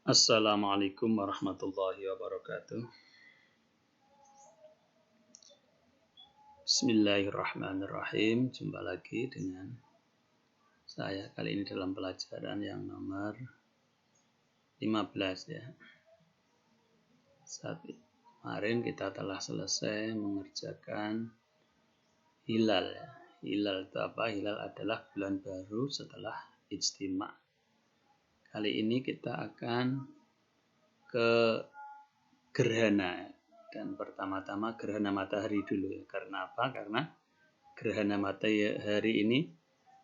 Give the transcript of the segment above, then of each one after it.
Assalamualaikum warahmatullahi wabarakatuh. Bismillahirrahmanirrahim. Jumpa lagi dengan saya kali ini dalam pelajaran yang nomor 15 ya. Saat kemarin kita telah selesai mengerjakan hilal ya. Hilal itu apa? Hilal adalah bulan baru setelah ijtima'. Kali ini kita akan ke gerhana. Dan pertama-tama gerhana matahari dulu ya. Karena apa? Karena gerhana matahari ini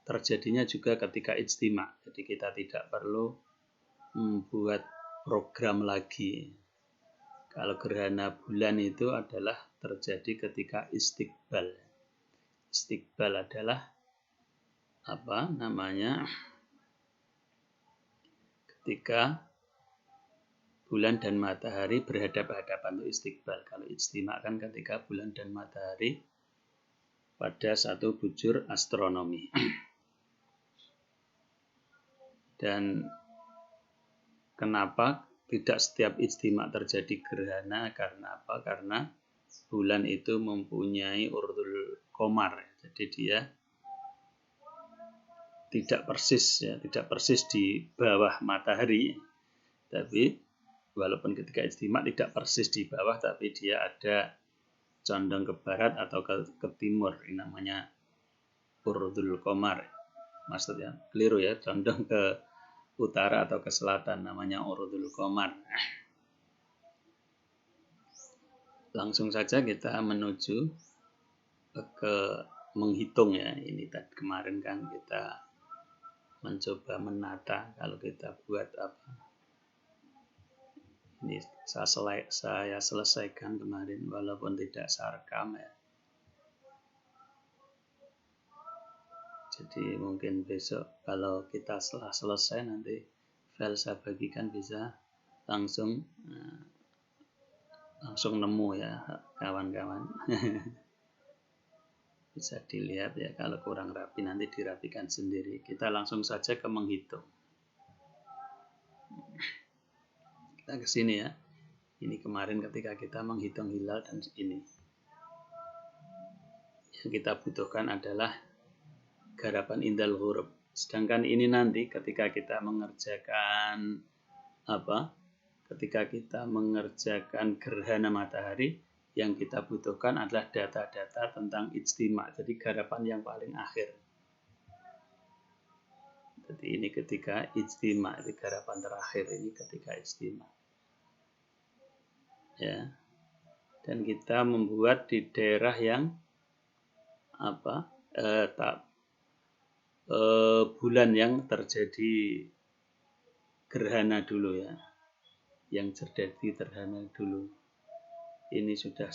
terjadinya juga ketika ijtima'. Jadi kita tidak perlu membuat program lagi. Kalau gerhana bulan itu adalah terjadi ketika istiqbal. Istiqbal adalah apa namanya? Ketika bulan dan matahari berhadapan-hadapan, itu istiqbal. Kalau ijtima' kan ketika bulan dan matahari pada satu bujur astronomi. Dan kenapa tidak setiap ijtima' terjadi gerhana? Karena apa? Karena bulan itu mempunyai urdul qamar. Jadi dia tidak persis di bawah matahari. Tapi walaupun ketika ijtima' tidak persis di bawah, tapi dia ada condong ke barat atau ke timur. Ini namanya urdul qamar. Maksudnya keliru ya, condong ke utara atau ke selatan, namanya urdul qamar. Langsung saja kita menuju ke menghitung ya. Ini tadi kemarin kan kita mencoba menata kalau kita buat apa. Ini saya selesaikan kemarin walaupun tidak saya rekam ya. Jadi mungkin besok kalau kita setelah selesai nanti file saya bagikan bisa langsung nemu ya kawan-kawan. Bisa dilihat ya, kalau kurang rapi nanti dirapikan sendiri. Kita langsung saja ke menghitung. Kita ke sini ya. Ini kemarin ketika kita menghitung hilal dan ini. Yang kita butuhkan adalah garapan indal huruf. Sedangkan ini nanti ketika kita mengerjakan apa? Ketika kita mengerjakan gerhana matahari, yang kita butuhkan adalah data-data tentang ijtima'. Jadi garapan yang paling akhir. Jadi ini ketika ijtima', di garapan terakhir ini ketika ijtima'. Ya. Dan kita membuat di daerah yang apa? Bulan yang terjadi gerhana dulu ya. Yang terjadi gerhana dulu. Ini sudah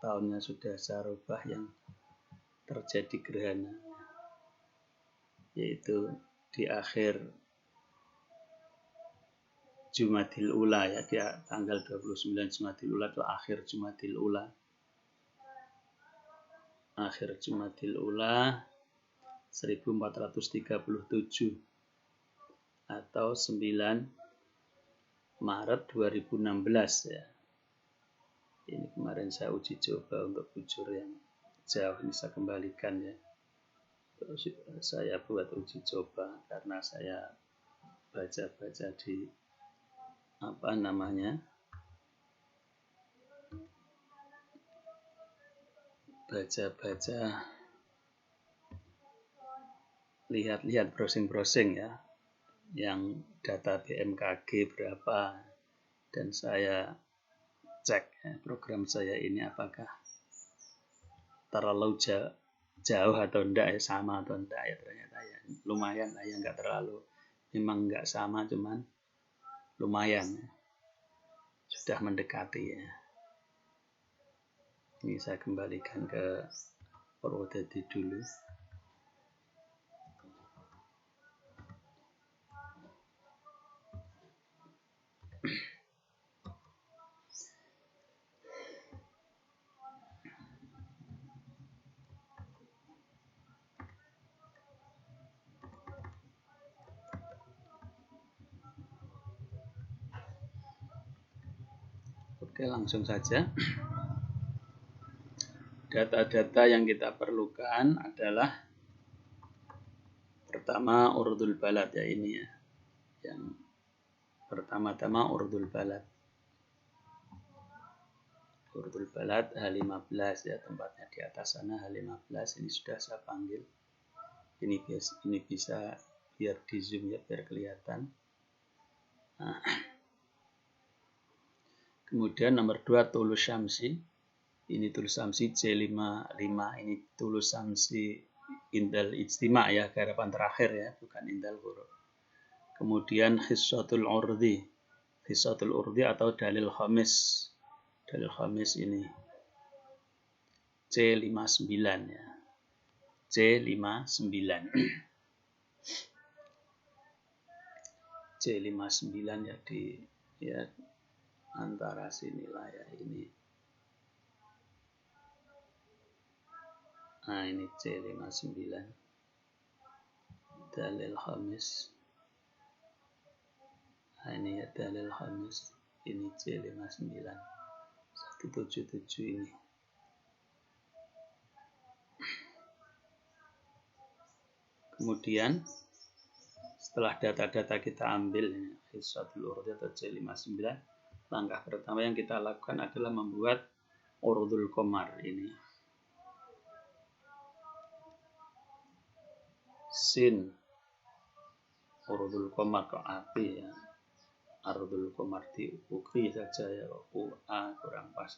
tahunnya sudah saya rubah yang terjadi gerhana. Yaitu di akhir Jumadil Ula ya, dia tanggal 29 Jumadil Ula itu akhir Jumadil Ula. Akhir Jumadil Ula 1437 atau 9 Maret 2016 ya. Ini kemarin saya uji coba untuk bujur yang jauh, ini saya kembalikan ya. Saya buat uji coba karena saya baca-baca di apa namanya, baca-baca, lihat-lihat, browsing ya, yang data BMKG berapa, dan saya cek ya, program saya ini apakah terlalu jauh atau enggak ya, sama atau enggak ya. Ternyata ya lumayan lah ya, enggak terlalu, memang enggak sama, cuman lumayan ya. Sudah mendekati ya. Ini saya kembalikan ke Purwodadi dulu. Oke, langsung saja. Data-data yang kita perlukan adalah pertama urdul balad ya, ini ya. Yang pertama-tama urdul balad. Urdul balad H15 ya, tempatnya di atas sana H15. Ini sudah saya panggil. Ini bisa biar di zoom ya, biar kelihatan. Nah. Kemudian nomor 2 Tulus Syamsi. Ini Tulus Syamsi C55. Ini Tulus Syamsi Indal Ijtima ya, garapan terakhir ya, bukan Indal huruf. Kemudian Hissatul Urdi. Hissatul Urdi atau Dalil Khamis. Dalil Khamis ini C59 ya. C59. C59 ya, di ya antara sinilah ya ini. Nah, ini C59. Dalil Khamis. Nah, ini ya Dalil Khamis. Ini C59. 177 ini. Kemudian setelah data-data kita ambil Hissatul Urdi atau C59, langkah pertama yang kita lakukan adalah membuat Urdul Qamar ini. Sin Urdul Qamar kok api ya. Urdul Qamar di ukri saja ya, UA kurang pas.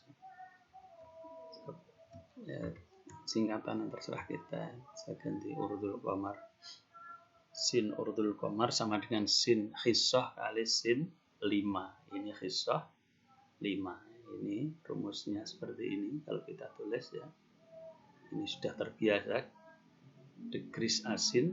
Ya, singkatan yang terserah kita. Saya ganti Urdul Qamar. Sin Urdul Qamar sama dengan sin Hissah kali sin 5. Ini Hissah 5. Ini rumusnya seperti ini kalau kita tulis ya. Ini sudah terbiasa. Dekris asin.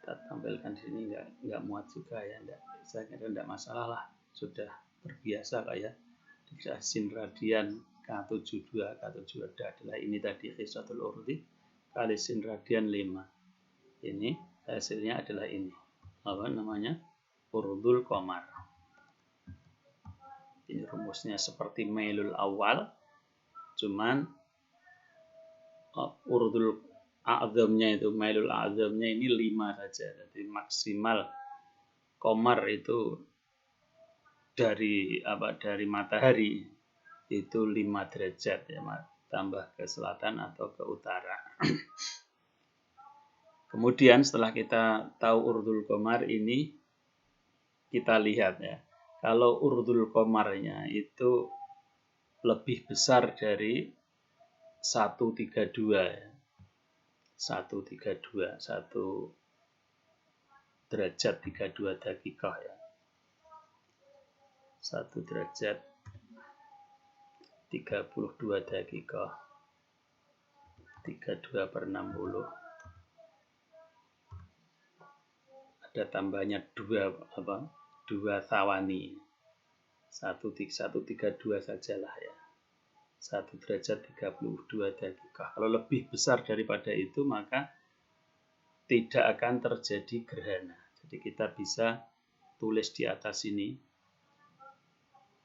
Kita tampilkan di sini nggak muat juga ya, saya kira enggak masalah lah, sudah terbiasa kayak dekris asin radian K72 adalah ini tadi Hissatul Urdi kali sin radian 5. Ini hasilnya adalah ini, apa namanya, Urdul Qamar. Ini rumusnya seperti mailul awal, cuman Urdul A'zamnya itu, mailul a'zamnya ini 5 saja. Jadi maksimal Qamar itu dari matahari itu 5 derajat ya, tambah ke selatan atau ke utara. Kemudian setelah kita tahu Urdul Qamar ini, kita lihat ya, kalau Urdul Qamarnya itu lebih besar dari 132 ya. 132, 1 derajat 32 dakikah ya. 1 derajat 32 dakikah. 32/60. Ada tambahnya 2 thawani. 132 sajalah ya. 1 derajat 32 dakikah. Kalau lebih besar daripada itu maka tidak akan terjadi gerhana. Jadi kita bisa tulis di atas ini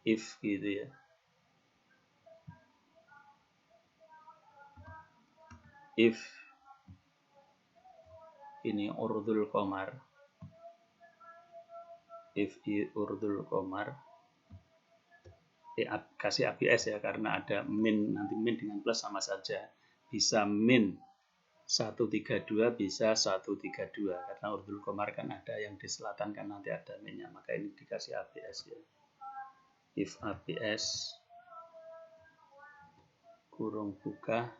if gitu ya. If ini Urdul Qamar. If Urdul Qamar, kasih ABS ya, karena ada min, nanti min dengan plus sama saja, bisa min 132 bisa 132, karena Urdul Qamar kan ada yang di selatan kan nanti ada minnya, maka ini dikasih ABS ya. If ABS kurung buka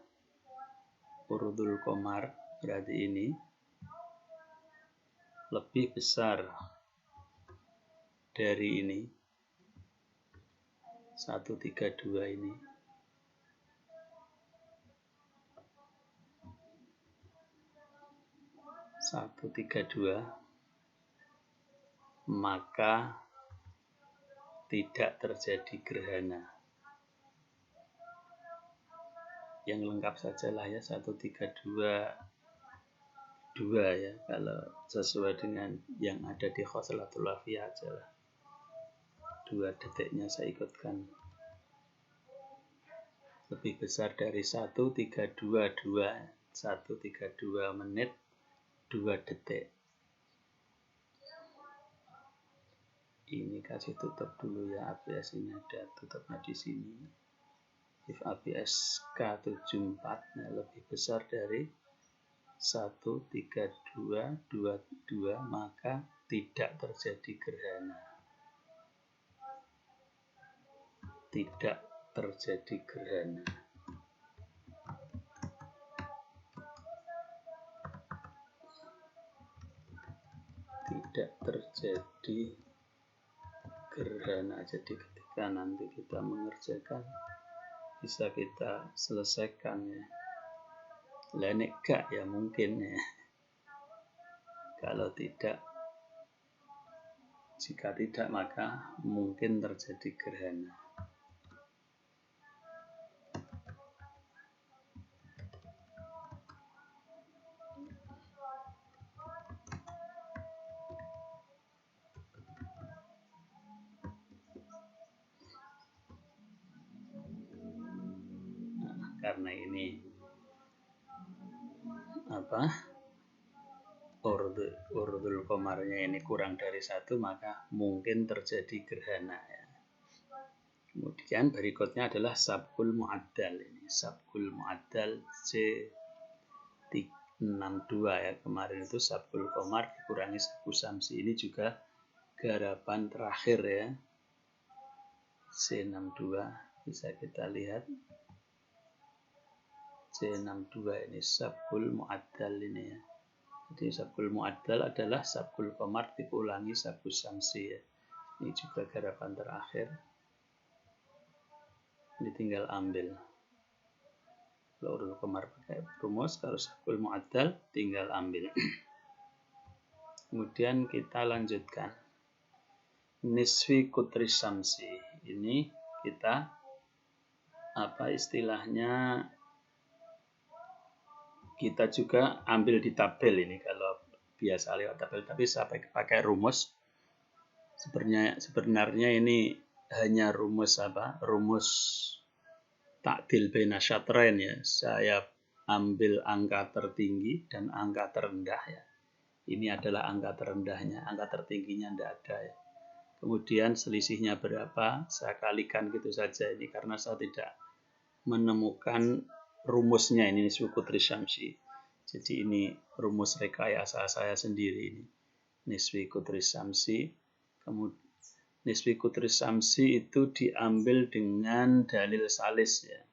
Urdul Qamar, berarti ini lebih besar dari ini 132 ini. Maka tidak terjadi gerhana. Yang lengkap sajalah ya 132 ya, kalau sesuai dengan yang ada di Khoslatul Wafiyah aja lah. 2 detiknya saya ikutkan. Lebih besar dari 1,322. 1,32 menit 2 detik. Ini kasih tutup dulu ya, ABS ini ada tutupnya di sini. If ABS K74 lebih besar dari 1,3222 maka tidak terjadi gerhana. Tidak terjadi gerhana. Tidak terjadi gerhana. Jadi ketika nanti kita mengerjakan bisa kita selesaikan ya. Lah nek gak ya mungkin ya. Kalau tidak, jika tidak maka mungkin terjadi gerhana. Karena ini urdul komarnya ini kurang dari 1 maka mungkin terjadi gerhana ya. Kemudian berikutnya adalah sabkul mu'addal. Ini sabkul mu'addal C62 ya. Kemarin itu sabkul komar dikurangi sabu samsi. Ini juga garapan terakhir ya. C62 bisa kita lihat. C62 ini sabkul mu'addal ini ya. Jadi sabkul mu'addal adalah sabkul komar dikurangi sabu samsi ya. Ini juga garapan terakhir. Ini tinggal ambil. Kalau urdul komar pakai rumus, kalau sabkul mu'addal tinggal ambil. Kemudian kita lanjutkan. Nisfi kutri samsi. Ini kita istilahnya kita juga ambil di tabel ini kalau biasa lewat tabel, tapi saya pakai rumus. Sebenarnya ini hanya rumus rumus takdil baina syatrain ya. Saya ambil angka tertinggi dan angka terendah ya. Ini adalah angka terendahnya, angka tertingginya tidak ada ya. Kemudian selisihnya berapa? Saya kalikan gitu saja ini karena saya tidak menemukan rumusnya ini nisfi kutri syamsi. Jadi ini rumus rekayasa saya sendiri ini. Nisfi kutri syamsi. Kemudian nisfi kutri syamsi itu diambil dengan dalil salis ya.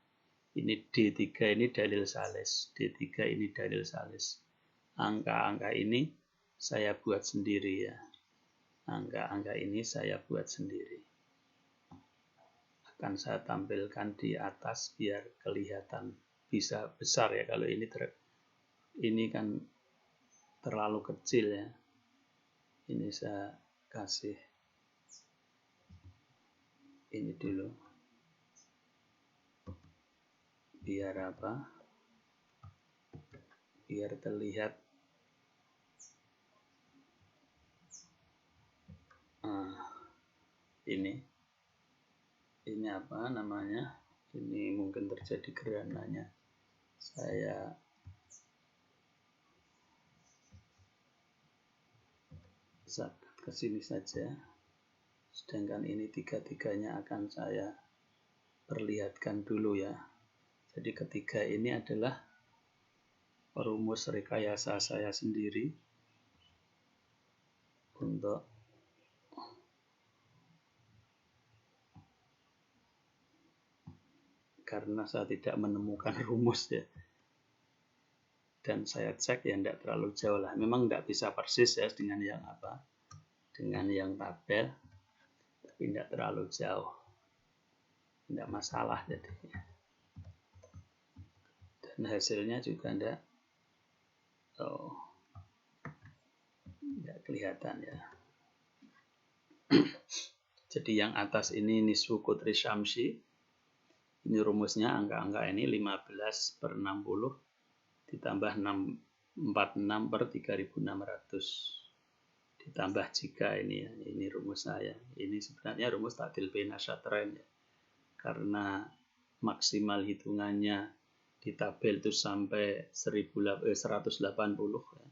Ini D3 ini dalil salis. D3 ini dalil salis. Angka-angka ini saya buat sendiri ya. Angka-angka ini saya buat sendiri. Akan saya tampilkan di atas biar kelihatan bisa besar ya. Kalau ini kan terlalu kecil ya. Ini saya kasih ini dulu. Biar biar terlihat ini apa namanya? Ini mungkin terjadi gerhananya. Saya ke sini saja. Sedangkan ini tiga-tiganya akan saya perlihatkan dulu ya. Jadi ketiga ini adalah rumus rekayasa saya sendiri untuk karena saya tidak menemukan rumus ya. Dan saya cek ya tidak terlalu jauh lah. Memang tidak bisa persis ya dengan yang dengan yang tabel, tapi tidak terlalu jauh. Tidak masalah jadi. Dan hasilnya juga tidak kelihatan ya. Jadi yang atas ini nisfu kutri syamsi. Ini rumusnya angka-angka ini 15/60 ditambah 46/3600 ditambah jika ini ya. Ini rumus saya. Ini sebenarnya rumus ta'dil baina syatrain ya. Karena maksimal hitungannya di tabel itu sampai 180 ya.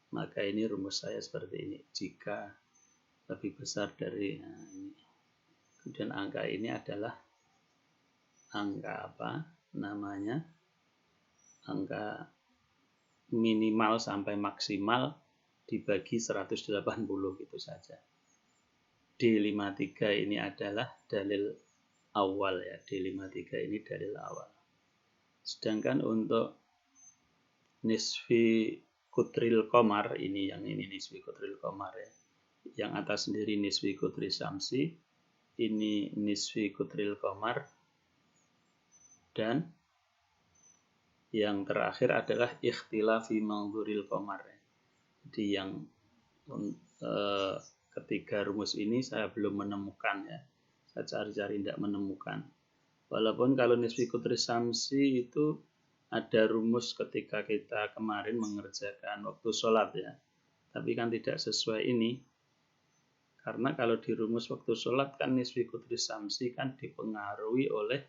Maka ini rumus saya seperti ini. Jika lebih besar dari ini. Kemudian angka ini adalah angka apa namanya? Angka minimal sampai maksimal dibagi 180 gitu saja. D53 ini adalah dalil awal ya. D53 ini dalil awal. Sedangkan untuk nisfi kutril qamar ini nisfi kutril qamar ya. Yang atas sendiri nisfi kutri syamsi, ini nisfi kutril qamar, dan yang terakhir adalah ikhtilafi mangduril qamar. Jadi yang ketiga rumus ini saya belum menemukan ya. Saya cari-cari tidak menemukan. Walaupun kalau nisfi kutri syamsi itu ada rumus ketika kita kemarin mengerjakan waktu sholat ya. Tapi kan tidak sesuai ini. Karena kalau di rumus waktu sholat kan nisfi kutri syamsi kan dipengaruhi oleh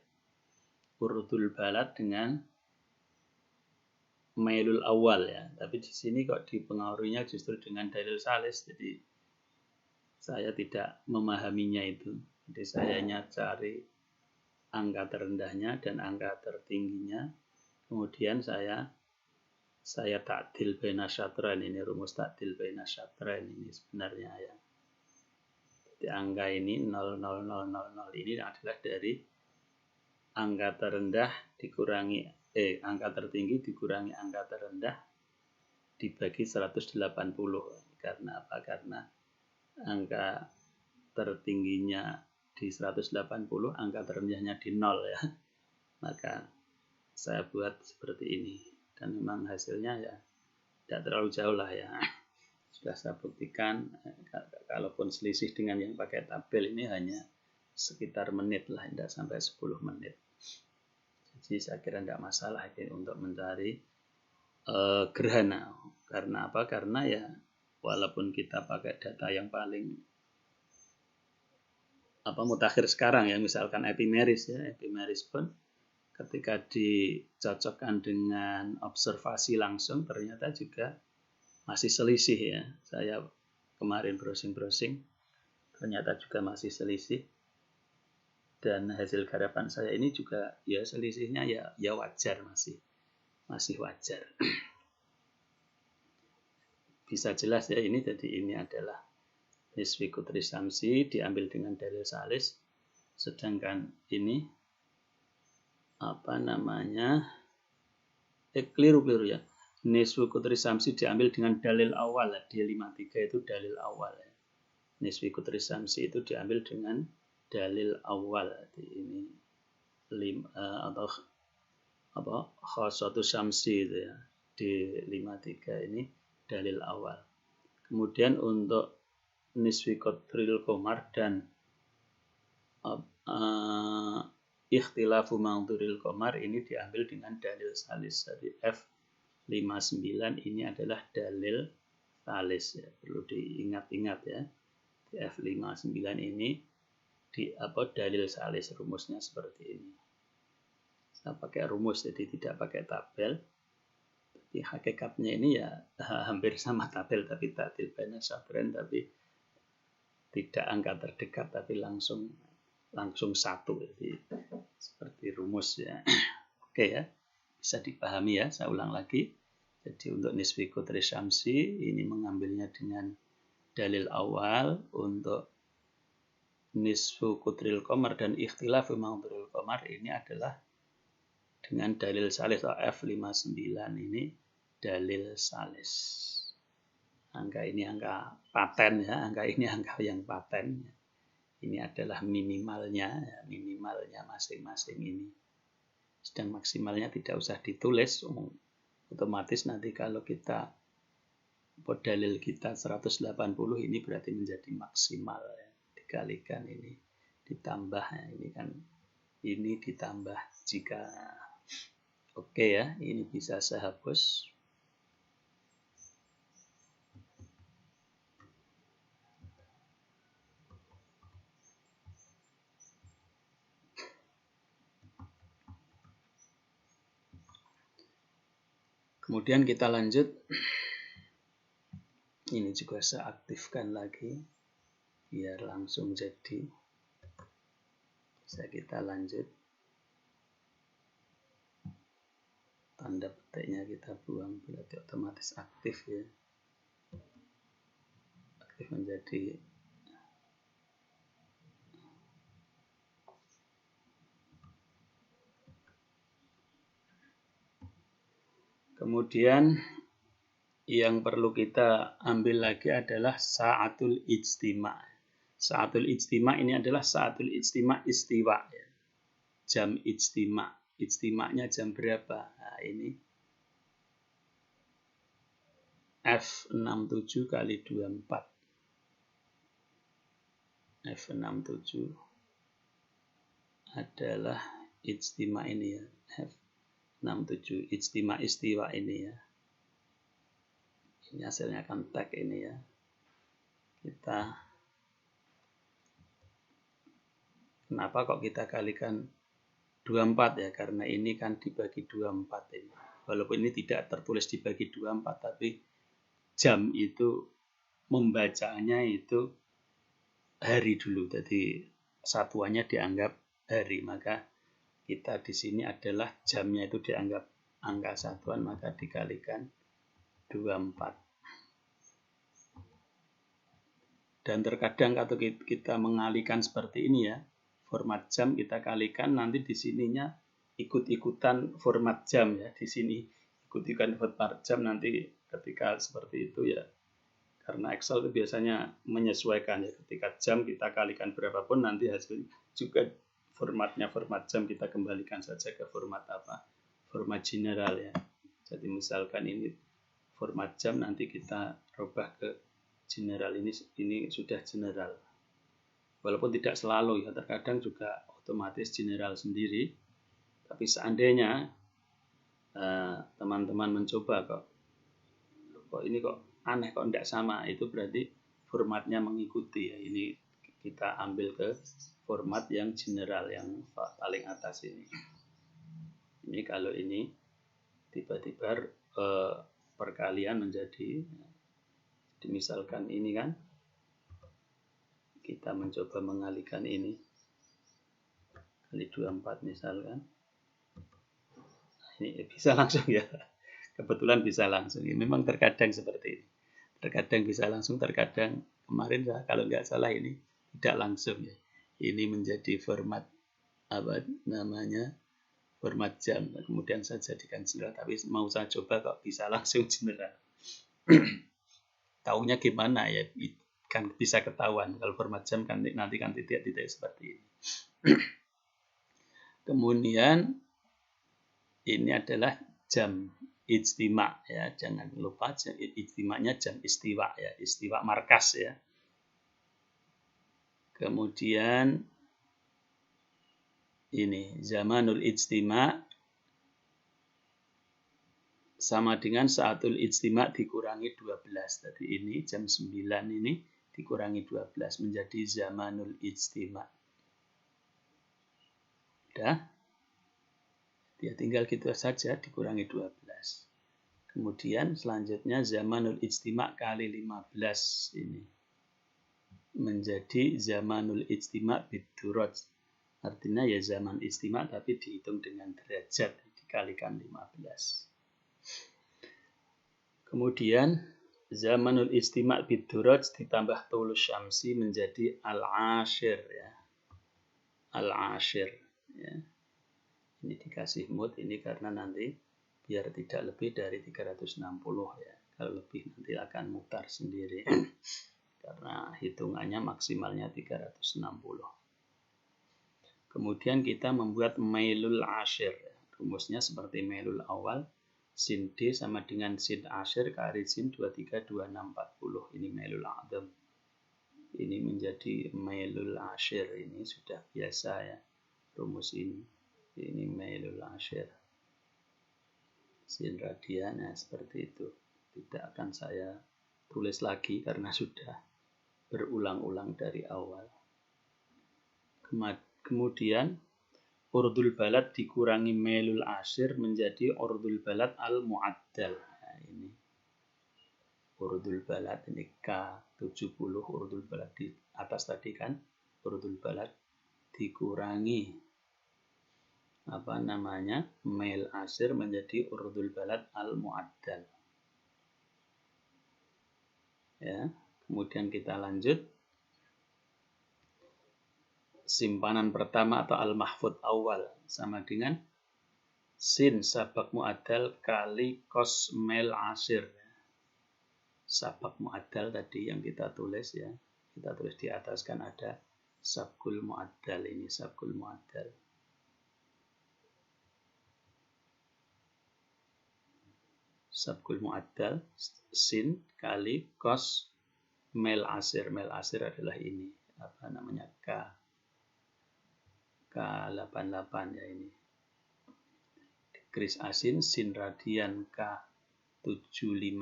urudul balad dengan mailul awal ya. Tapi di sini kok dipengaruhinya justru dengan dalil salis. Jadi saya tidak memahaminya itu. Jadi saya hanya cari angka terendahnya dan angka tertingginya. Kemudian saya ta'dil baina syatrain, ini rumus ta'dil baina syatrain ini sebenarnya ya. Jadi angka ini 0,0000 ini adalah dari angka terendah dikurangi angka tertinggi dikurangi angka terendah dibagi 180. Karena apa? Karena angka tertingginya di 180, angka terendahnya di 0 ya. Maka saya buat seperti ini. Dan memang hasilnya ya tidak terlalu jauh lah ya. Sudah saya buktikan, kalaupun selisih dengan yang pakai tabel ini hanya sekitar menit lah, tidak sampai 10 menit. Jadi saya kira tidak masalah ini untuk mencari gerhana. Karena apa? Karena ya walaupun kita pakai data yang paling mutakhir sekarang ya, misalkan epimeris ya, epimeris pun ketika dicocokkan dengan observasi langsung ternyata juga masih selisih ya. Saya kemarin browsing ternyata juga masih selisih. Dan hasil garapan saya ini juga ya selisihnya ya wajar, masih wajar. Bisa jelas ya ini. Jadi ini adalah nisfi kutri syamsi diambil dengan dalil salis. Sedangkan ini keliru ya. Nisfi kutri syamsi diambil dengan dalil awal. D53 itu dalil awal ya. Nisfi kutri syamsi itu diambil dengan dalil awal. Ini khasatu syamsi itu ya. D53 ini dalil awal. Kemudian untuk nisfi kutril qamar dan ikhtilafu mangduril qamar ini diambil dengan dalil salis. Jadi F59 ini adalah dalil salis ya. Perlu diingat-ingat ya. Di F59 ini dalil salis, rumusnya seperti ini. Saya pakai rumus jadi tidak pakai tabel. Tapi hakikatnya ini ya hampir sama tabel, tapi ta'dil baina syatrain, tapi tidak angka terdekat tapi langsung satu. Jadi seperti rumus ya. Oke ya. Bisa dipahami ya, saya ulang lagi. Jadi untuk nisfi kutri syamsi ini mengambilnya dengan dalil awal. Untuk nisfu kutril qamar dan ikhtilafu mangduril qamar ini adalah dengan dalil salis atau F59 ini dalil salis. Angka ini angka paten ya, angka ini angka yang paten. Ini adalah minimalnya masing-masing ini. Sedang maksimalnya tidak usah ditulis, otomatis nanti kalau kita dalil kita 180 ini berarti menjadi maksimal ya. Dikalikan ini ditambah ya, ini ditambah jika. Oke ya, ini bisa saya hapus. Kemudian kita lanjut. Ini juga saya aktifkan lagi biar langsung jadi. Bisa kita lanjut. Tanda petiknya kita buang, berarti otomatis aktif ya. Aktif menjadi kemudian yang perlu kita ambil lagi adalah sa'atul ijtima'. Sa'atul ijtima' ini adalah sa'atul ijtima' istiwa ya. Jam ijtima'. Ijtima'nya jam berapa? Nah, ini F67 kali 24. F67 adalah ijtima' ini ya. F67 ijtima' istiwa ini ya. Ini hasilnya kan tag ini ya. Kenapa kok kita kalikan 24 ya? Karena ini kan dibagi 24 ini. Walaupun ini tidak tertulis dibagi 24, tapi jam itu membacanya itu hari dulu. Jadi satuannya dianggap hari. Maka kita di sini adalah jamnya itu dianggap angka satuan, maka dikalikan 24. Dan terkadang kalau kita mengalihkan seperti ini ya, format jam kita kalikan, nanti di sininya ikut-ikutan format jam ya. Di sini ikut-ikutan format jam, nanti ketika seperti itu ya. Karena Excel itu biasanya menyesuaikan ya, ketika jam kita kalikan berapapun, nanti hasil juga formatnya format jam kita kembalikan saja ke format apa? Format general ya. Jadi misalkan ini format jam, nanti kita rubah ke general, ini sudah general. Walaupun tidak selalu ya, terkadang juga otomatis general sendiri. Tapi seandainya teman-teman mencoba kok ini kok aneh, kok tidak sama, itu berarti formatnya mengikuti ya. Ini kita ambil ke format yang general, yang paling atas ini. Ini kalau ini tiba-tiba perkalian menjadi, misalkan ini kan, kita mencoba mengalihkan ini kali 24 misalkan. Ini bisa langsung ya. Kebetulan bisa langsung. Ya, memang terkadang seperti ini. Terkadang bisa langsung, terkadang kemarin kalau nggak salah ini tidak langsung ya. Ini menjadi format apa namanya? Format jam. Kemudian saya jadikan general, tapi mau saya coba kok bisa langsung general. Taunya gimana ya? Kan bisa ketahuan kalau format jam kan nanti kan titik-titik seperti ini. Kemudian ini adalah jam ijtima' ya, jangan lupa ijtima'nya jam istiwa ya, istiwa markas ya. Kemudian ini zamanul ijtima' sama dengan sa'atul ijtima' dikurangi 12. Jadi ini jam 9 ini dikurangi 12 menjadi zamanul ijtima'. Udah? Ya tinggal gitu saja dikurangi 12. Kemudian selanjutnya zamanul ijtima' kali 15 ini menjadi zamanul ijtima' biduraj. Artinya ya zaman ijtima' tapi dihitung dengan derajat, dikalikan 15. Kemudian zamanul ijtima' biduraj ditambah tulus syamsi menjadi al-ashir ya. Al-ashir ya. Ini dikasih mut ini karena nanti biar tidak lebih dari 360 ya. Kalau lebih nanti akan mutar sendiri. Karena hitungannya maksimalnya 360. Kemudian kita membuat mailul ashir. Rumusnya seperti mailul awal. Sin D sama dengan sin ashir kali sin 23, 26, 40. Ini mailul adam. Ini menjadi mailul ashir. Ini sudah biasa ya rumus ini. Ini mailul ashir. Sin radian ya, seperti itu. Tidak akan saya tulis lagi karena sudah berulang-ulang dari awal. Kemudian urdul balad dikurangi mailul ashir menjadi urdul balad al-mu'addal. Nah, ini urdul balad, ini K70 urdul balad di atas tadi kan, urdul balad dikurangi mail ashir menjadi urdul balad al-mu'addal. Ya, kemudian kita lanjut. Simpanan pertama atau al-mahfud awal sama dengan sin sabak mu'addal kali kos mail ashir. Sabak mu'addal tadi yang kita tulis ya. Kita tulis di atas kan ada sabkul mu'addal, ini sabkul mu'addal. Sabkul mu'addal sin kali kos mail ashir. Mail ashir adalah ini K88 ya, ini kris asin sin radian K75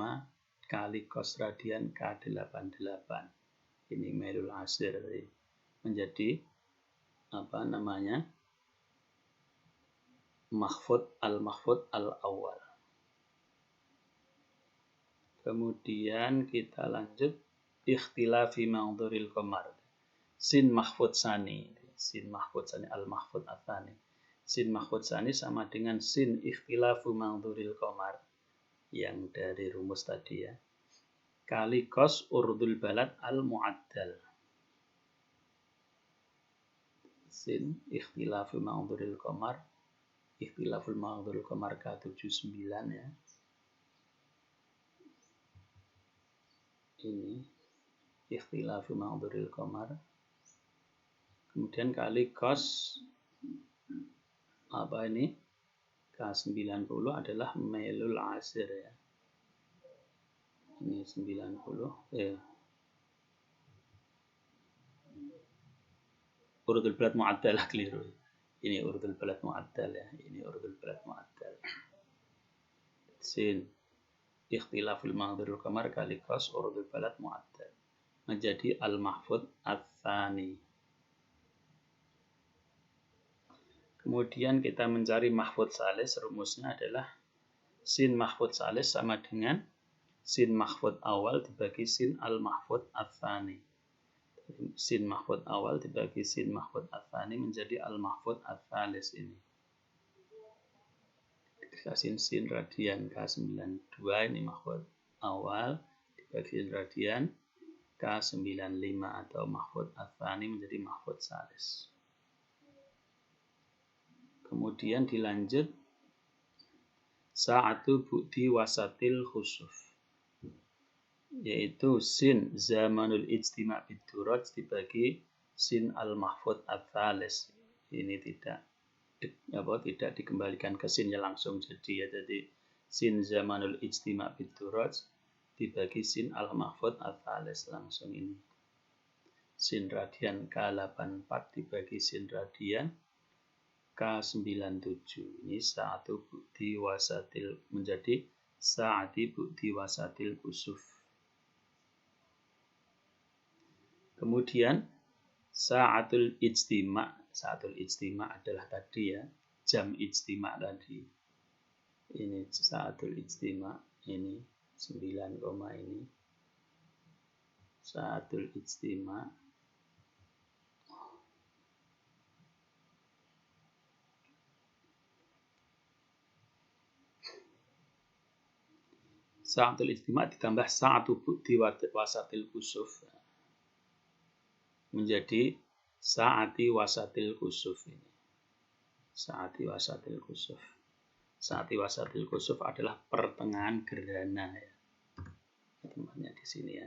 kali cos radian K88. Ini mailul ashir tadi. Menjadi mahfud al-awwal. Kemudian kita lanjut ikhtilafi ma'dhuril qamar. Sin mahfud sani. Sin mahfud sani al-mahfud atsani. Sin mahfud sani sama dengan sin ikhtilafu ma'dhuril qamar yang dari rumus tadi ya. Kali kos urdul balad al-mu'addal. Sin ikhtilafu ma'dhuril qamar. Ikhtilaful ma'dhuril qamar K79 ya. Ini ikhtilafu ma'dhuril qamar. Kemudian kali cos K90 adalah mailul ashir ya. Ini 90 ya. Urdul balad mu'addal keliru. Ini urdul balad mu'addal ya. Ini urdul balad mu'addal. Sin ikhtilaful ma'dhuril qamar kali cos urdul balad mu'addal menjadi al-mahfud ats-tsani. Kemudian kita mencari mahfud salis, rumusnya adalah sin mahfud salis sama dengan sin mahfud awal dibagi sin al-mahfud ats-tsani. Sin mahfud awal dibagi sin mahfud ats-tsani menjadi al-mahfud ats-tsalis ini. Sin radian K92 ini mahfud awal dibagi sin radian K95 atau mahfud ats-tsani menjadi mahfud salis. Kemudian dilanjut sa'atu bu'di wasatil khusuf, yaitu sin zamanul ijtima' biduraj dibagi sin al-mahfud ats-tsalis. Ini tidak dikembalikan ke sinnya langsung jadi ya. Jadi sin zamanul ijtima' biduraj dibagi sin al-mahfud ats-tsalis langsung ini. Sin radian K84 dibagi sin radian K97. Ini sa'atu bu'di wasatil menjadi sa'ati bu'di wasatil kusuf. Kemudian sa'atul ijtima'. Sa'atul ijtima' adalah tadi ya, jam ijtima' tadi. Ini sa'atul ijtima', ini 9, ini. Sa'atul ijtima'. Sa'atul ijtima' ditambah sa'atu bu'di wasatil kusuf menjadi sa'ati wasatil kusuf ini. Sa'ati wasatil kusuf. Sa'ati wasatil kusuf adalah pertengahan gerhana ya. Tempatnya di sini ya.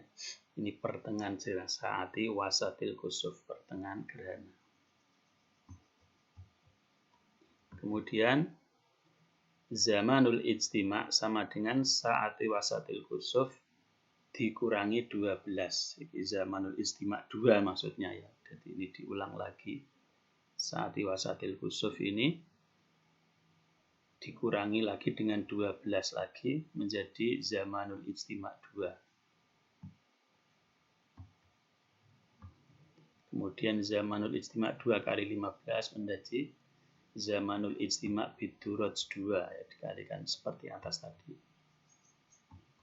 Ini pertengahan gerhana, sa'ati wasatil kusuf, pertengahan gerhana. Kemudian zamanul ijtima' sama dengan sa'ati wasatil kusuf dikurangi 12. Ini zamanul ijtima' 2 maksudnya ya. Jadi ini diulang lagi. Sa'ati wasatil kusuf ini dikurangi lagi dengan 12 lagi menjadi zamanul ijtima' 2. Kemudian zamanul ijtima' 2 kali 15 menjadi zamanul ijtima' biduraj 2 ya, dikalikan seperti atas tadi.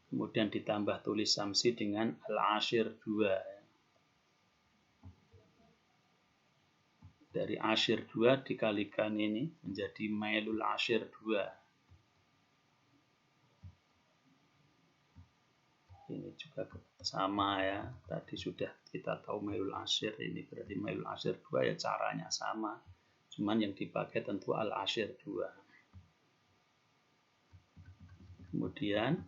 Kemudian ditambah tulis samsi dengan al-ashir 2 ya. Dari ashir 2 dikalikan ini menjadi mailul ashir 2. Ini juga sama ya, tadi sudah kita tahu mailul ashir, ini berarti mailul ashir 2 ya, caranya sama, cuman yang dipakai tentu al-ashir 2. Kemudian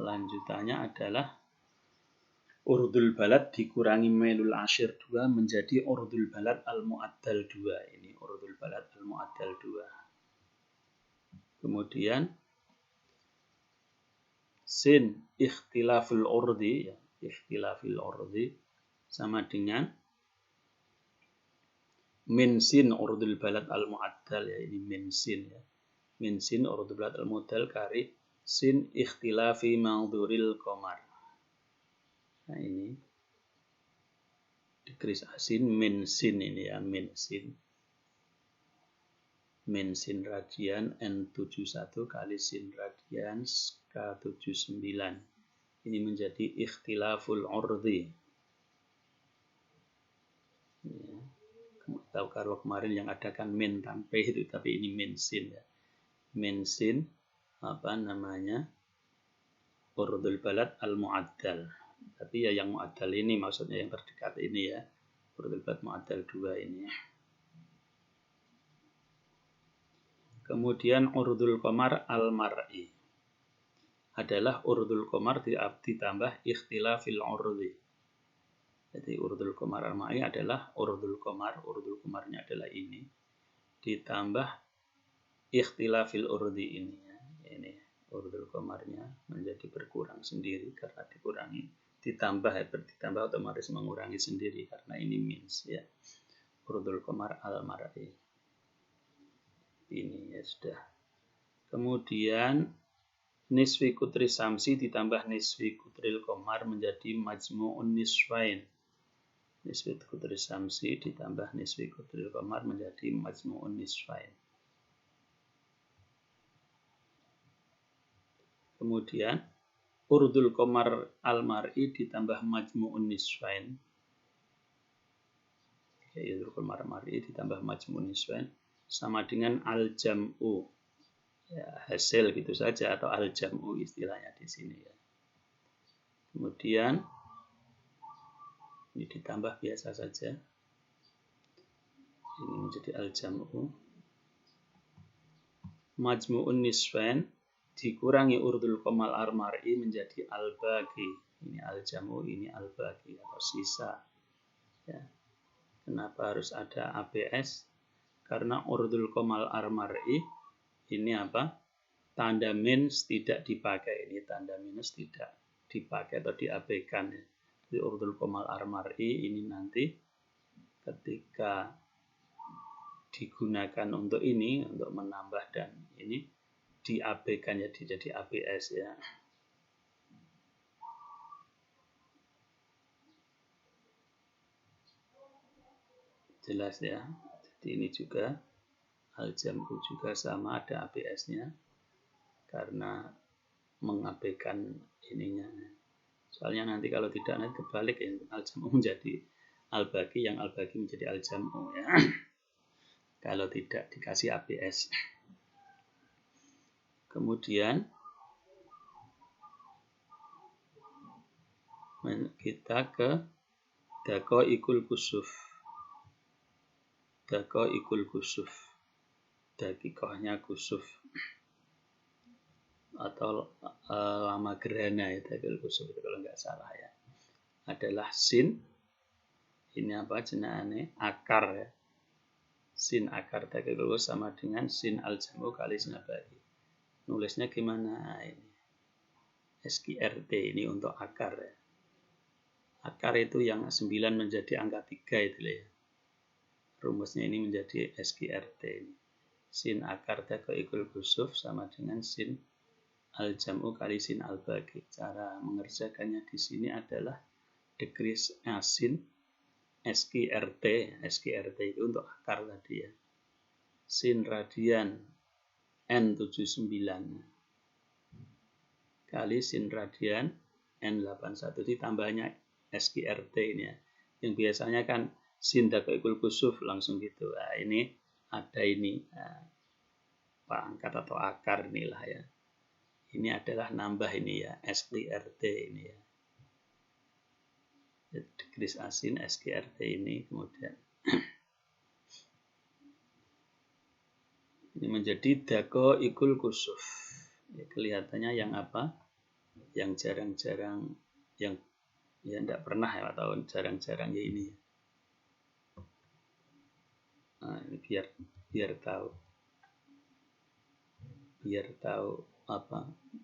lanjutannya adalah urdul balad dikurangi mailul ashir 2 menjadi urdul balad al-mu'addal 2. Ini urdul balad al-mu'addal 2. Kemudian sin ikhtilafil urdi ya, ikhtilafil urdi sama dengan min sin urdul balad al-mu'addal ya, ini min sin ya. Min sin urdul balad al-mu'addal kari sin ikhtilafi mangduril qamar. Nah ini dikris asin min sin ini ya, min sin. Min sin radian N71 kali sin radian K79. Ini menjadi ikhtilaful urdi. Ya. Kalau kemarin yang ada kan min tanpa itu, tapi ini min sin ya. Min sin apa namanya? Urdul balad al-mu'addal. Tapi ya yang mu'addal ini maksudnya yang terdekat ini ya. Urdul balad mu'addal 2 ini. Kemudian urdul qamar al-mar'i adalah urdul qamar ditambah ikhtilafil urdi. Jadi urdul qamar al-mar'i adalah urdul qamarnya adalah ini ditambah ikhtilafil urdi ini ya. Ini urdul qamarnya menjadi berkurang sendiri karena dikurangi, ditambah otomatis mengurangi sendiri karena ini mins ya. Urdul qamar al-mar'i. Ini ya sudah. Kemudian nisfi kutri samsi ditambah nisfi kutril qamar menjadi majmu'un nisfain. Nisfi kutri samsi ditambah nisfi kutril qamar menjadi majmu'un nisfain. Kemudian urdul qamar al-mar'i ditambah majmu'un nisfain. Yaitu urdul qamar al-mar'i ditambah majmu'un nisfain sama dengan al-jam'u. Ya, hasil gitu saja atau al-jam'u istilahnya di sini ya. Kemudian ini ditambah biasa saja. Ini menjadi al-jam'u. Majmu'un nisfain dikurangi urdul qamal al-mar'i menjadi al-baqi. Ini al-jam'u, ini al-baqi atau sisa. Ya. Kenapa harus ada ABS? Karena urdul qamal al-mar'i ini apa? Tanda minus tidak dipakai. Ini tanda minus tidak dipakai atau diabaikan. Jadi urdul qamal al-mar'i ini nanti ketika digunakan untuk ini, untuk menambah dan ini diabaikan ya, jadi ABS ya. Jelas ya. Jadi ini juga al-jam'u juga sama ada ABS-nya karena mengabaikan ininya. Soalnya nanti kalau tidak nanti kebalik ya, al-jam'u menjadi al-baqi, yang al-baqi menjadi al-jam'u ya. Kalau tidak dikasih ABS. Kemudian kita ke daqaiqul kusuf. Daqaiqul kusuf. Daqiqahnya kusuf. Atau lama gerhana ya, daqaiqul kusuf itu kalau nggak salah ya. Adalah sin. Ini apa jenenge? Akar ya. Sin akar daqaiqul kusuf sama dengan sin al-jam'u kali sin al-baqi. Nulisnya gimana? Ini SQRT ini untuk akar ya. Akar itu yang 9 menjadi angka 3 itu ya. Rumusnya ini menjadi SQRT ini. Sin akar daqaiqul kusuf sama dengan sin al-jam'u kali sin al-baqi. Cara mengerjakannya di sini adalah dekris asin SQRT itu untuk akar tadi ya. Sin radian N79 kali sin radian N81 ditambahnya SQRT ini ya. Yang biasanya kan sin dakoikul kusuf langsung gitu. Nah, ini ada ini pangkat atau akar inilah ya. Ini adalah nambah ini ya, SQRT ini ya. Degrees asin SQRT ini kemudian ini menjadi dakoikul kusuf. Ya, kelihatannya yang apa? Yang jarang-jarang, yang ya tidak pernah ya, atau jarang-jarang ya ini. Nah, ini biar tahu apa?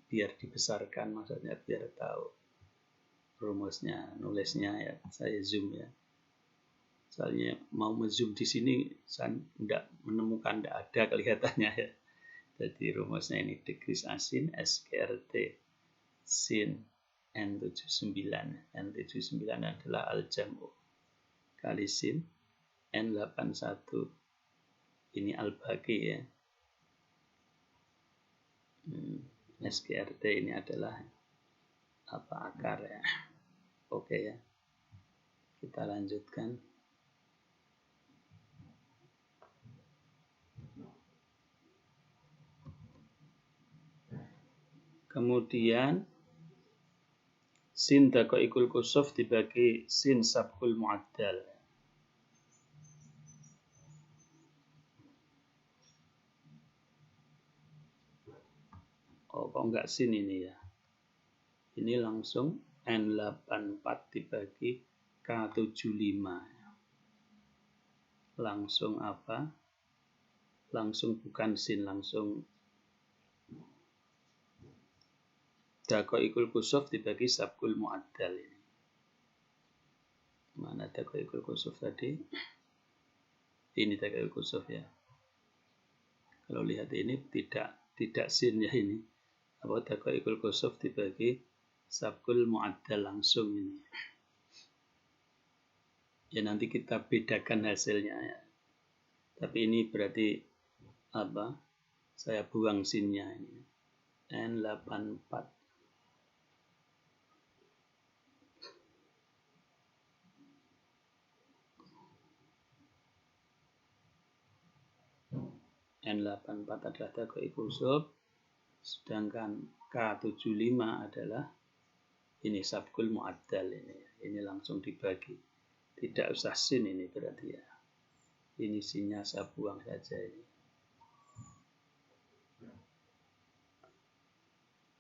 Biar dibesarkan maksudnya, biar tahu rumusnya, nulisnya ya. Saya zoom ya. Soalnya mau zoom di sini saya tidak menemukan, tidak ada kelihatannya ya. Jadi rumusnya ini degrees asin SQRT sin N79. N79 adalah al-jam'u kali sin N81. Ini al-baqi ya. SQRT ini adalah apa, akar ya. Oke ya. Kita lanjutkan. Kemudian sin dakoikul kusuf dibagi sin sabkul mu'addal. Oh, kok enggak sin ini ya? Ini langsung N84 dibagi K75. Langsung apa? Langsung bukan sin, langsung dakoikul kusuf dibagi sabkul mu'addal ini. Mana dakoikul kusuf tadi? Ini dakoikul kusuf ya. Kalau lihat ini tidak sin ya ini. Apa dakoikul kusuf dibagi sabkul mu'addal langsung ini. Ya nanti kita bedakan hasilnya ya. Tapi ini berarti apa? Saya buang sinnya ini. N84. N84 adalah dakoikul kusuf, sedangkan K75 adalah ini sabkul mu'addal ini. Ini langsung dibagi. Tidak usah sin ini berarti ya. Ini sinnya saya buang saja ini.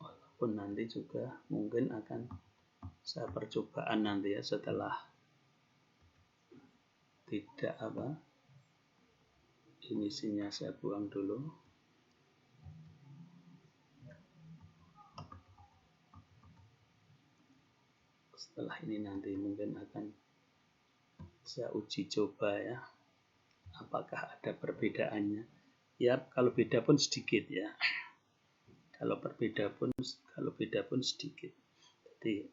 Walaupun nanti juga mungkin akan saya percobaan nanti ya setelah tidak apa. Ini sinnya saya buang dulu. Setelah ini nanti mungkin akan saya uji coba ya. Apakah ada perbedaannya? Ya, kalau beda pun sedikit ya. Kalau beda pun sedikit. Jadi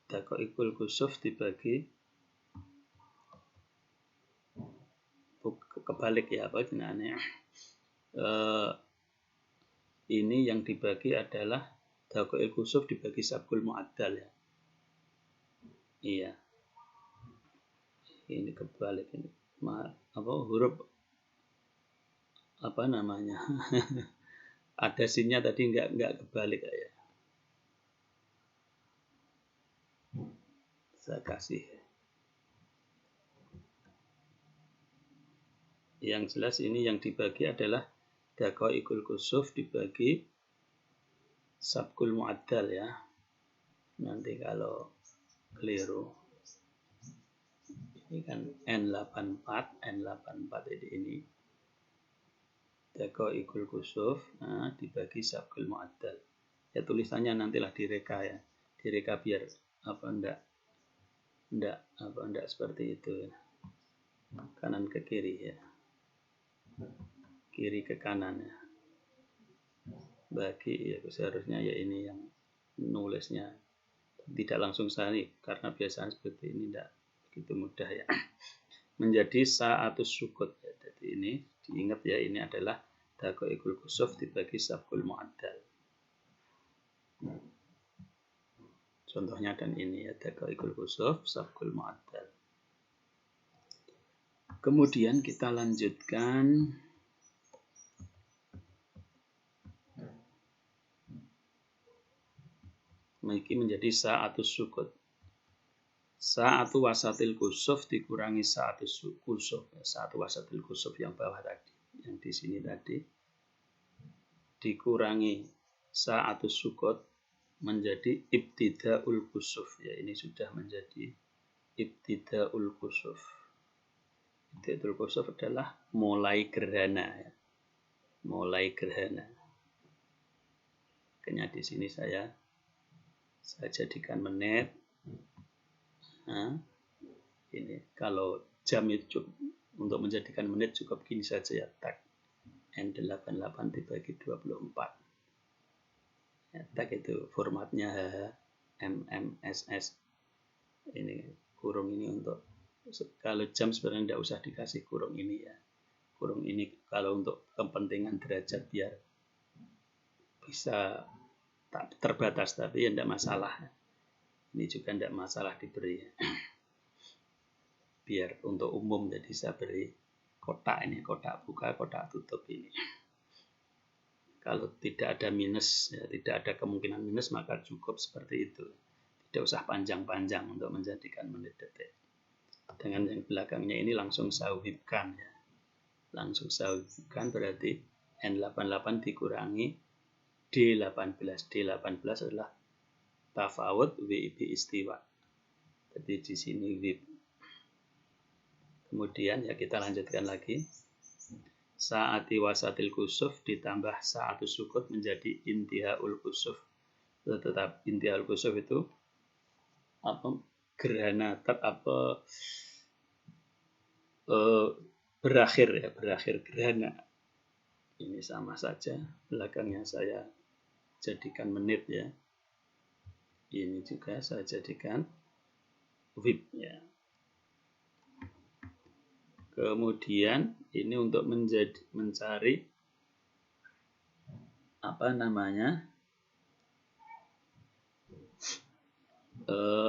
dakoikul kusuf dibagi kebalik ya, apa gunanya? Ini yang dibagi adalah dakoikul kusuf dibagi sabkul mu'addal ya. Iya. Ini kebalik ini. Apa huruf apa namanya? Ada sinnya tadi enggak kebalik ya. Saya kasih. Yang jelas ini yang dibagi adalah dakoikul kusuf dibagi sabkul mu'addal ya. Nanti kalau keliru. Ini kan N84 ini. Dakoikul kusuf dibagi sabkul mu'addal. Ya tulisannya nantilah direka ya. Direka biar apa enggak seperti itu ya. Kanan ke kiri ya. Kiri ke kanan ya. Bagi ya seharusnya ya ini yang nulisnya tidak langsung saya nih, karena biasanya seperti ini enggak begitu mudah ya. Menjadi sa'atus sukut ya. Jadi ini diingat ya, ini adalah daqaiqul kusuf dibagi sabqul mu'addal. Contohnya dan ini ya, daqaiqul kusuf sabqul mu'addal. Kemudian kita lanjutkan ini menjadi sa'atus sukut. Sa'atu wasatil kusuf dikurangi sa'atus kusuf. Sa'atu wasatil kusuf yang bawah tadi, yang di sini tadi, dikurangi sa'atus sukut menjadi ibtidaul kusuf. Ya, ini sudah menjadi ibtidaul kusuf. Ibtidaul kusuf adalah mulai gerhana. Ya. Mulai gerhana. Makanya di sini saya jadikan menit. Nah, ini kalau jam itu untuk menjadikan menit cukup gini saja ya, tag N88 dibagi 24 ya, tag itu formatnya MMSS. Ini kurung ini untuk, kalau jam sebenarnya tidak usah dikasih kurung ini ya, kurung ini kalau untuk kepentingan derajat biar bisa tak terbatas, tapi ya tidak masalah. Ini juga tidak masalah diberi. Biar untuk umum, jadi saya beri kotak ini, kotak buka, kotak tutup ini. Kalau tidak ada minus, ya, tidak ada kemungkinan minus, maka cukup seperti itu. Tidak usah panjang-panjang untuk menjadikan menit detik. Dengan yang belakangnya ini langsung saya hubkan ya. Langsung saya hubkan berarti N88 dikurangi D18. D18 adalah tafawud WIB istiwa. Jadi di sini WIB. Kemudian ya kita lanjutkan lagi. Sa'ati wasatil kusuf ditambah sa'atus sukut menjadi intihaul kusuf. Tetap intihaul kusuf itu apa? Gerhana berakhir ya, berakhir gerhana. Ini sama saja, belakangnya saya jadikan menit ya. Ini juga saya jadikan WIB ya. Kemudian ini untuk mencari apa namanya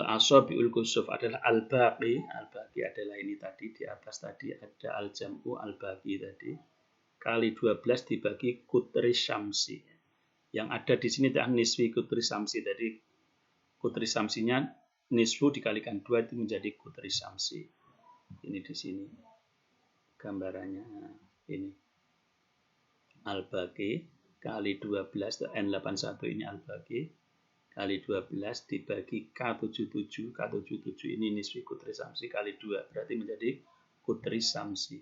asabiul kusuf adalah al-baqi. Al-baqi adalah ini tadi di atas tadi ada al-jam'u al-baqi tadi kali 12 dibagi kutri syamsi. Yang ada di sini adalah nisfi kutri syamsi. Tadi kutri syamsinya nisfu dikalikan 2 itu menjadi kutri syamsi. Ini di sini gambarannya. Ini al-baqi kali 12 N81 ini al-baqi kali 12 dibagi K77. K77 ini nisfi kutri syamsi kali 2 berarti menjadi kutri syamsi.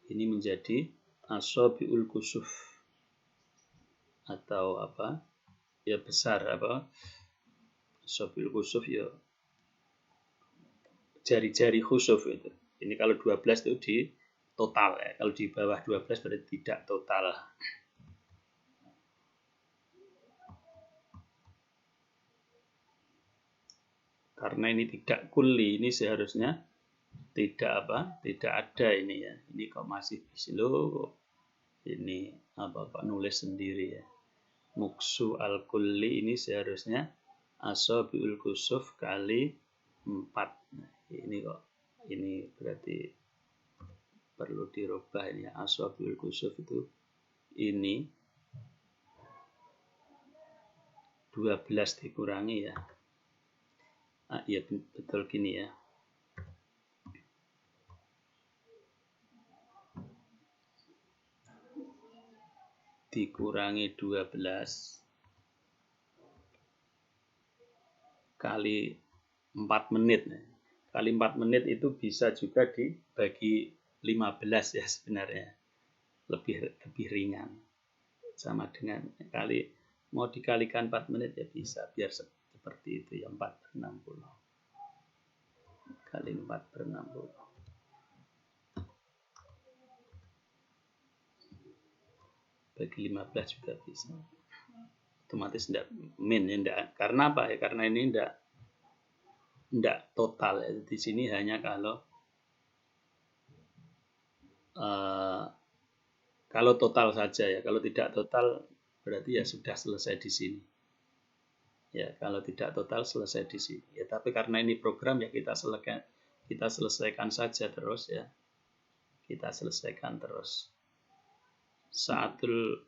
Ini menjadi asabiul kusuf atau apa? Ya besar apa? Asabiul kusuf ya jari-jari khusuf itu. Ini kalau 12 itu di total ya. Kalau di bawah 12 berarti tidak total. Karena ini tidak kulli, ini seharusnya tidak apa? Tidak ada ini ya. Ini kok masih bislo. Ini apa nulis sendiri ya. Muksu al-kulli ini seharusnya asabiul kusuf kali 4. Nah, ini kok ini berarti perlu dirubah ini ya. Asabiul kusuf itu ini 12 dikurangi ya. Ya betul gini ya. Dikurangi 12 kali 4 menit. Kali 4 menit itu bisa juga dibagi 15 ya sebenarnya. Lebih ringan. Sama dengan kali mau dikalikan 4 menit ya bisa biar seperti itu ya 4/60. Kali 4/60. Bagi 15 juga bisa. Otomatis tidak min ya, enggak. Karena apa ya? Karena ini enggak total ya. Di sini hanya kalau total saja ya. Kalau tidak total berarti ya sudah selesai di sini. Ya, kalau tidak total selesai di sini. Ya, tapi karena ini program ya kita selesaikan saja terus ya. Kita selesaikan terus. Sa'atul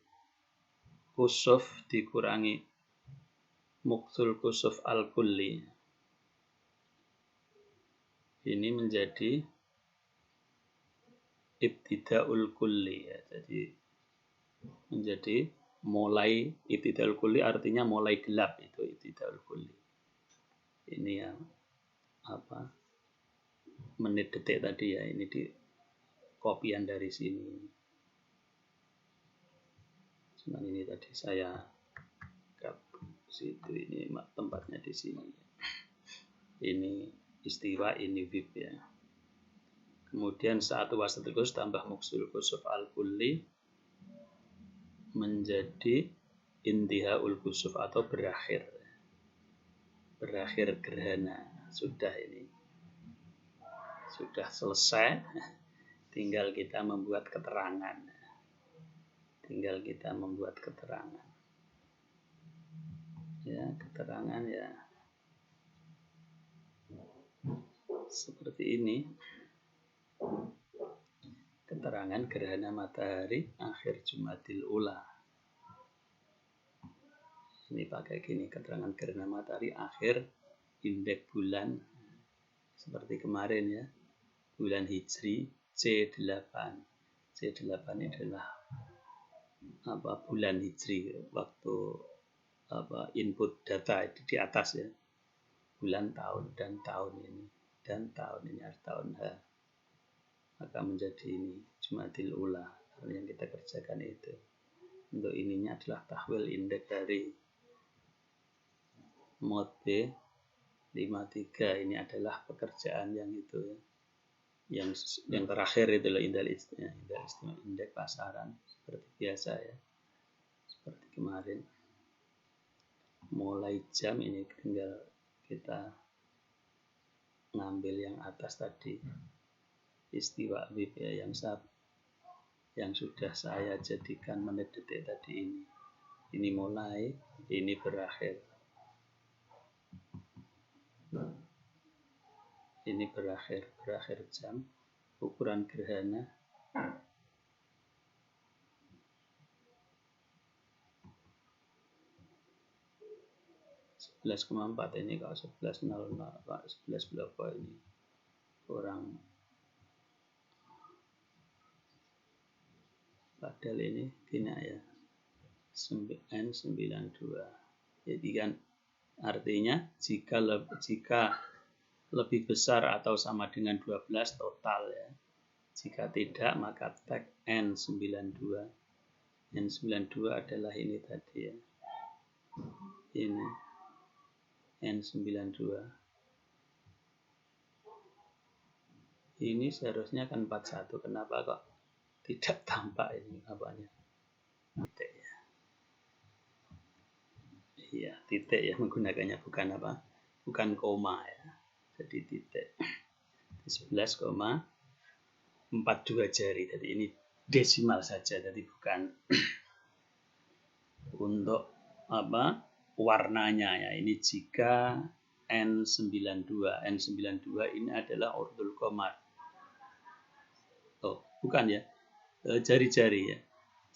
kusuf dikurangi muksul kusuf al-kulli. Ini menjadi ibtidaul kulli ya. Jadi menjadi mulai, ibtidaul kulli artinya mulai gelap, itu ibtidaul kulli. Ini ya menit detik tadi ya, ini di kopian dari sini. Cuman ini tadi saya situ, ini tempatnya di sini. Ini istiwa, ini vib ya. Kemudian sa'atu wasatul kusuf tambah muksul kusuf al-kulli menjadi intihaul kusuf atau berakhir gerhana. Sudah ini. Sudah selesai. Tinggal kita membuat keterangan. Ya, keterangan ya. Seperti ini. Keterangan gerhana matahari akhir Jumadil Ula. Ini pakai gini, keterangan gerhana matahari akhir indeks bulan seperti kemarin ya. Bulan Hijri C8. C8 ini adalah bulan Hijri, waktu input data itu di atas ya. Bulan, tahun, dan tahun ini. Dan tahun ini harus tahun H. Maka menjadi ini Jumadil Ula. Yang kita kerjakan itu. Untuk ininya adalah tahwil indeks dari mod B 53. Ini adalah pekerjaan yang itu ya. Yang terakhir itu loh, indeks pasaran seperti biasa ya. Seperti kemarin. Mulai jam ini tinggal kita ngambil yang atas tadi. Istiwa vib ya, yang sudah saya jadikan menit detik tadi ini. Ini mulai, ini berakhir. Ini berakhir jam. Ukuran gerhana 11,4 ini. Kalau 11.00 11 berapa ini kurang, padahal ini tidak ya, N92. Jadi kan artinya jika lebih besar atau sama dengan 12 total ya. Jika tidak maka tag N92. N92 adalah ini tadi ya. Ini N92. Ini seharusnya kan 41. Kenapa kok tidak tampak ini apanya? Titik ya. Iya, titik ya, menggunakannya bukan koma ya. Jadi titik. 11,42 jari. Jadi ini desimal saja, jadi bukan untuk warnanya ya. Ini jika N92 ini adalah urdul qamar. Oh, bukan ya. Jari-jari ya.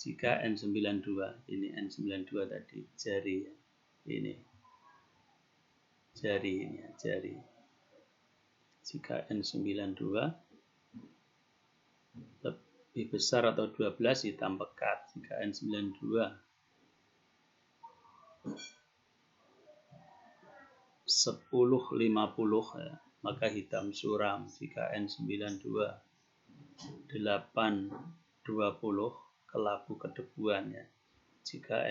Jika N92, ini N92 tadi jari ya. Ini jari ini ya, jari. Jika N92 lebih besar atau 12 hitam pekat. Jika N92 10-50 ya, maka hitam suram. Jika N92 8-20 kelabu kedebuan ya. Jika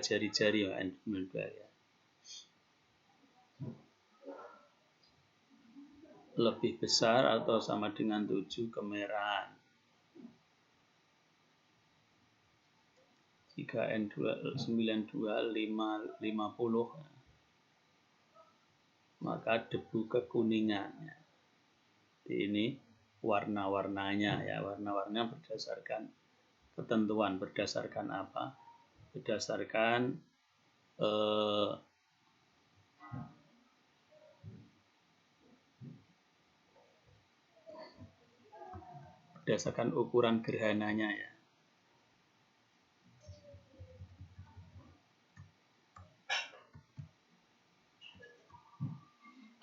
jari-jari ya N92 ya. Lebih besar atau sama dengan 7 kemerahan. Jika N92 50 ya. maka debu kekuningan. Ini warna-warnanya ya, warna-warna berdasarkan ketentuan, berdasarkan apa? Berdasarkan berdasarkan ukuran gerhananya ya.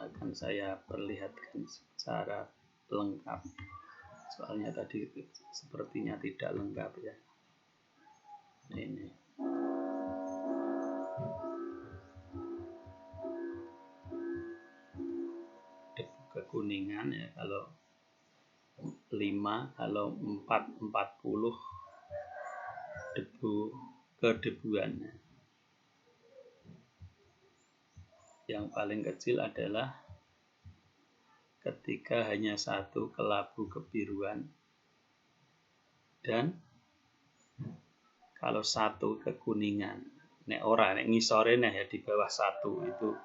Akan saya perlihatkan secara lengkap. Soalnya tadi sepertinya tidak lengkap ya. Ini. Debu kekuningan ya, kalau 5, kalau 4, 40 debu kedebuan. Yang paling kecil adalah ketika hanya satu kelabu kebiruan, dan kalau satu kekuningan. Nek ora, nek ngisore nek ya di bawah satu itu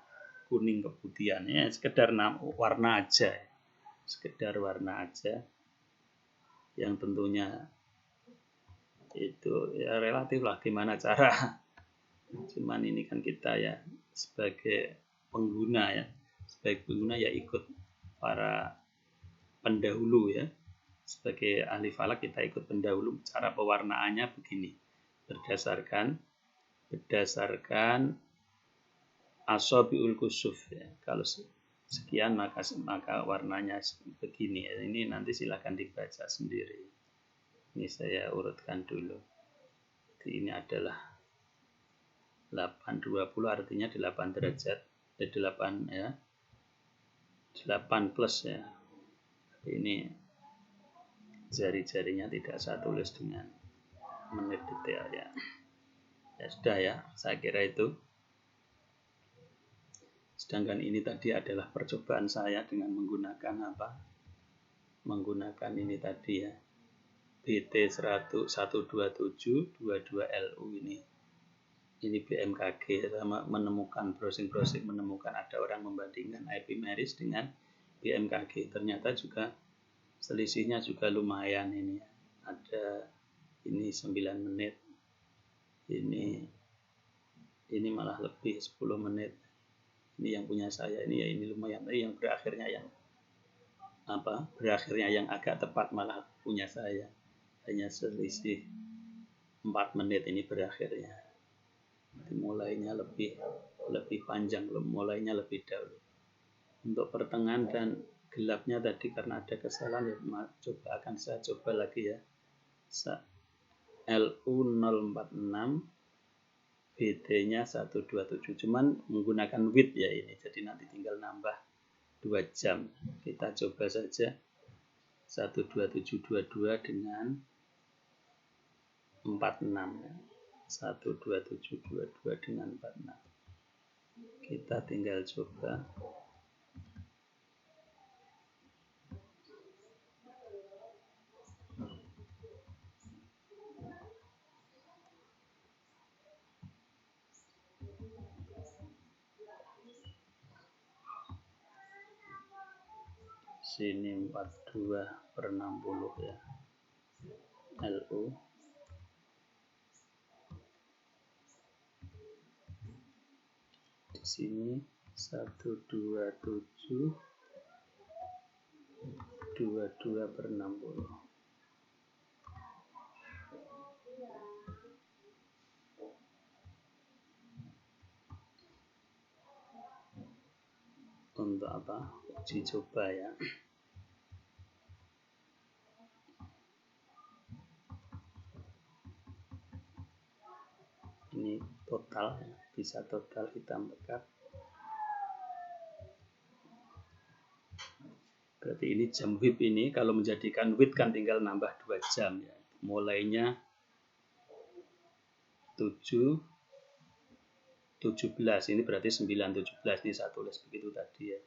kuning keputihan ya, sekedar warna aja, sekedar warna aja, yang tentunya itu ya relatif lah gimana cara. Cuman ini kan kita ya sebagai pengguna ya, sebagai pengguna ya ikut para pendahulu ya, sebagai ahli falak kita ikut pendahulu. Cara pewarnaannya begini, berdasarkan asabiul kusuf ya. Kalau sekian maka warnanya begini ya. Ini nanti silakan dibaca sendiri. Ini saya urutkan dulu. Jadi ini adalah 820 artinya 8 derajat, 8 ya. 8 plus ya. Ini jari-jarinya tidak saya tulis dengan menit detail ya. Ya sudah ya, saya kira itu. Sedangkan ini tadi adalah percobaan saya dengan menggunakan apa? Menggunakan ini tadi ya, BT 127 22LU ini BMKG, sama menemukan browsing menemukan ada orang membandingkan Epimeris dengan BMKG. Ternyata juga selisihnya juga lumayan ini ya. Ada ini 9 menit. Ini malah lebih 10 menit. Ini yang punya saya ini ya, ini lumayan. Tapi yang berakhirnya yang agak tepat malah punya saya. Hanya selisih 4 menit ini berakhirnya. Mulainya lebih panjang, mulainya lebih dahulu. Untuk pertengahan dan gelapnya tadi karena ada kesalahan ya, akan saya coba lagi ya. LU046 BT-nya 127, cuman menggunakan width ya ini, jadi nanti tinggal nambah 2 jam. Kita coba saja 12722 dengan 46 ya. 12722 dengan 46. Kita tinggal coba. Sini 42/60 ya. LU. Di sini 127 22/60. Untuk apa? Uji coba ya. Ini total ya, bisa total hitam pekat. Berarti ini jam WIB ini kalau menjadikan WIB kan tinggal nambah 2 jam ya. Mulainya 7:17 ini berarti 9:17 ini saya tulis begitu tadi ya.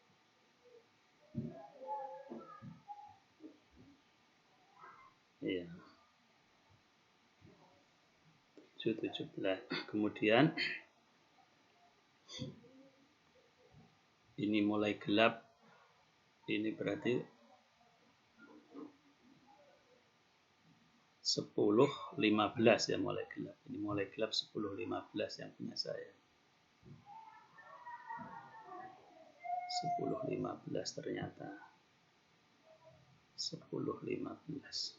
Iya. 7:17. Kemudian ini mulai gelap, ini berarti 10.15 ya mulai gelap. Ini mulai gelap 10.15 yang punya saya. 10.15 ternyata. 10.15.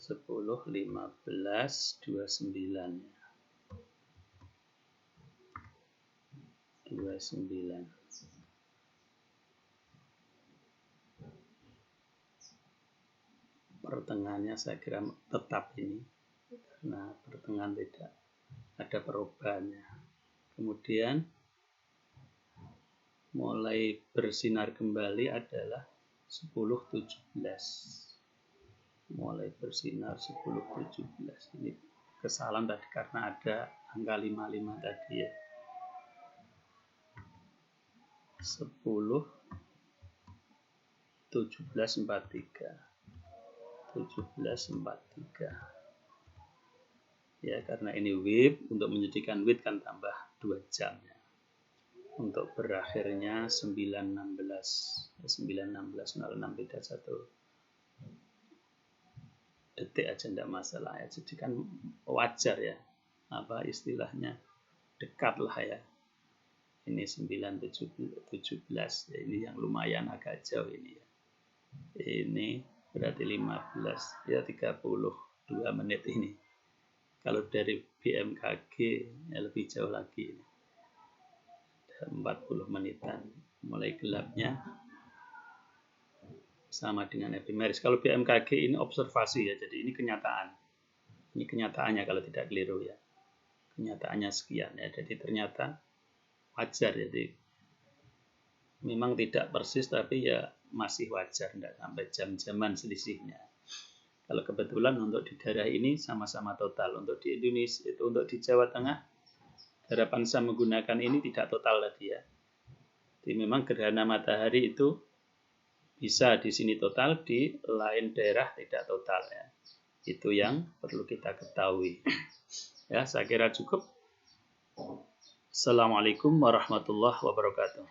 10.15 29 ya. 29. Pertengahannya saya kira tetap ini karena pertengahan tidak ada perubahannya. Kemudian mulai bersinar kembali adalah 10.17. Mulai bersinar 10.17. Ini kesalahan tadi karena ada angka 55 tadi ya. 10.1743. 1743 ya, karena ini WIB, untuk menjadikan WIB kan tambah 2 jam ya. Untuk berakhirnya 9.16 9.16.06 beda 1 detik aja tidak masalah ya. Jadi kan wajar ya, apa istilahnya, dekat lah ya. Ini 9.17 ya, ini yang lumayan agak jauh ini ya. Ini berarti 15 ya, 32 menit ini. Kalau dari BMKG ya lebih jauh lagi. Ada 40 menitan. Mulai gelapnya sama dengan epimeris. Kalau BMKG ini observasi ya, jadi ini kenyataan. Ini kenyataannya kalau tidak keliru ya. Kenyataannya sekian ya, jadi ternyata wajar. Jadi memang tidak persis tapi ya masih wajar, tidak sampai jam-jaman selisihnya. Kalau kebetulan untuk di daerah ini sama-sama total. Untuk di Indonesia, itu untuk di Jawa Tengah, daerah Pansa menggunakan ini tidak total tadi ya. Jadi memang gerhana matahari itu bisa di sini total, di lain daerah tidak total ya. Itu yang perlu kita ketahui. Ya, saya kira cukup. Assalamualaikum warahmatullahi wabarakatuh.